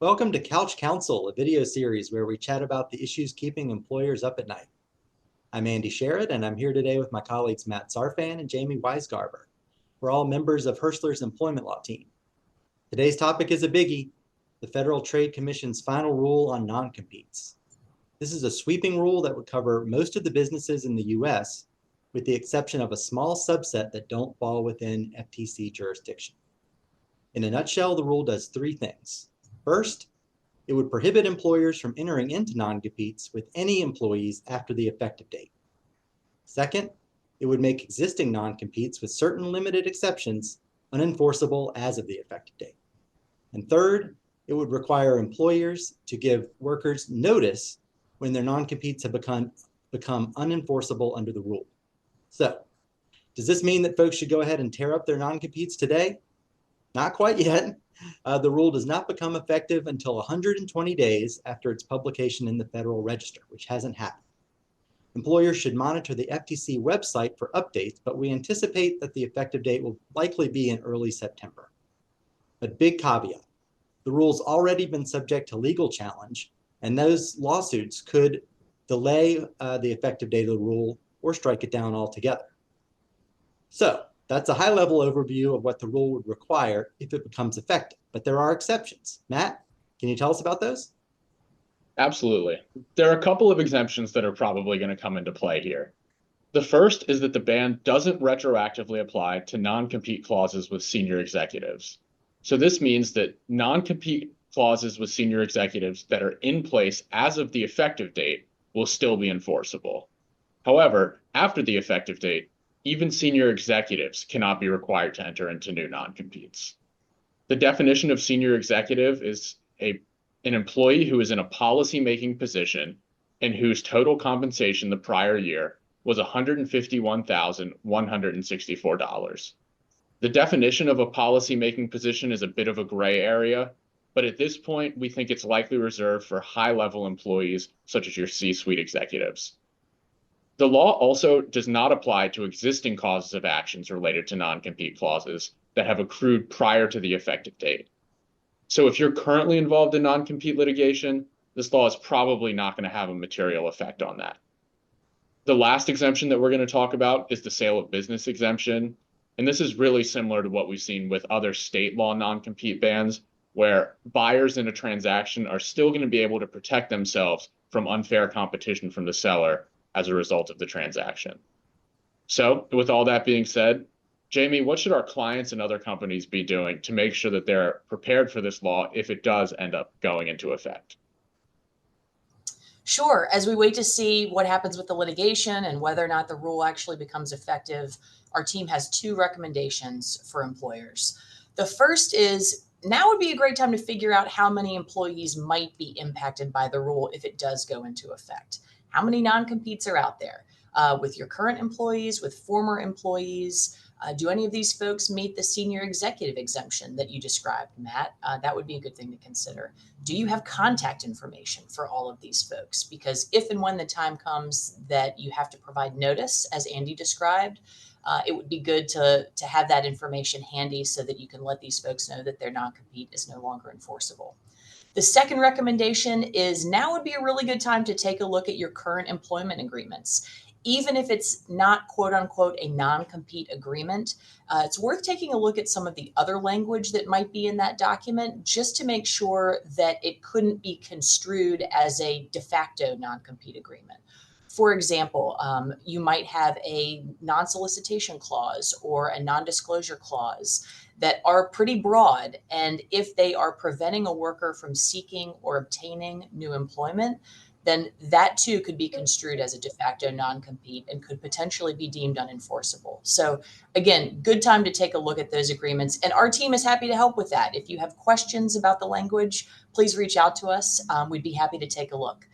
Welcome to Counsel, a video series where we chat about the issues keeping employers up at night. I'm Andy Sherrod, and I'm here today with my colleagues Matt Sarfan and Jamie Weisgarber. We're all members of Hirschler's employment law team. Today's topic is a biggie, the Federal Trade Commission's final rule on non-competes. This is a sweeping rule that would cover most of the businesses in the US, with the exception of a small subset that don't fall within FTC jurisdiction. In a nutshell, the rule does three things. First, it would prohibit employers from entering into non-competes with any employees after the effective date. Second, it would make existing non-competes with certain limited exceptions unenforceable as of the effective date. And third, it would require employers to give workers notice when their non-competes have become unenforceable under the rule. So, does this mean that folks should go ahead and tear up their non-competes today? Not quite yet. The rule does not become effective until 120 days after its publication in the Federal Register, which hasn't happened. Employers should monitor the FTC website for updates, but we anticipate that the effective date will likely be in early September. But big caveat, the rule's already been subject to legal challenge, and those lawsuits could delay the effective date of the rule or strike it down altogether. So, that's a high-level overview of what the rule would require if it becomes effective, but there are exceptions. Matt, can you tell us about those? Absolutely. There are a couple of exemptions that are probably going to come into play here. The first is that the ban doesn't retroactively apply to non-compete clauses with senior executives. So this means that non-compete clauses with senior executives that are in place as of the effective date will still be enforceable. However, after the effective date, even senior executives cannot be required to enter into new non-competes. The definition of senior executive is an employee who is in a policy-making position and whose total compensation the prior year was $151,164. The definition of a policy-making position is a bit of a gray area, but at this point, we think it's likely reserved for high-level employees such as your C-suite executives. The law also does not apply to existing causes of actions related to non-compete clauses that have accrued prior to the effective date. So if you're currently involved in non-compete litigation, this law is probably not going to have a material effect on that. The last exemption that we're going to talk about is the sale of business exemption. And this is really similar to what we've seen with other state law non-compete bans, where buyers in a transaction are still going to be able to protect themselves from unfair competition from the seller as a result of the transaction. So with all that being said, Jamie, what should our clients and other companies be doing to make sure that they're prepared for this law if it does end up going into effect? Sure. As we wait to see what happens with the litigation and whether or not the rule actually becomes effective, our team has two recommendations for employers. The first is now would be a great time to figure out how many employees might be impacted by the rule if it does go into effect. How many non-competes are out there with your current employees, with former employees? Do any of these folks meet the senior executive exemption that you described, Matt? That would be a good thing to consider. Do you have contact information for all of these folks? Because if and when the time comes that you have to provide notice, as Andy described, it would be good to have that information handy so that you can let these folks know that their non-compete is no longer enforceable. The second recommendation is now would be a really good time to take a look at your current employment agreements. Even if it's not quote unquote a non-compete agreement, it's worth taking a look at some of the other language that might be in that document just to make sure that it couldn't be construed as a de facto non-compete agreement. For example, you might have a non-solicitation clause or a non-disclosure clause that are pretty broad. And if they are preventing a worker from seeking or obtaining new employment, then that too could be construed as a de facto non-compete and could potentially be deemed unenforceable. So again, good time to take a look at those agreements. And our team is happy to help with that. If you have questions about the language, please reach out to us. We'd be happy to take a look.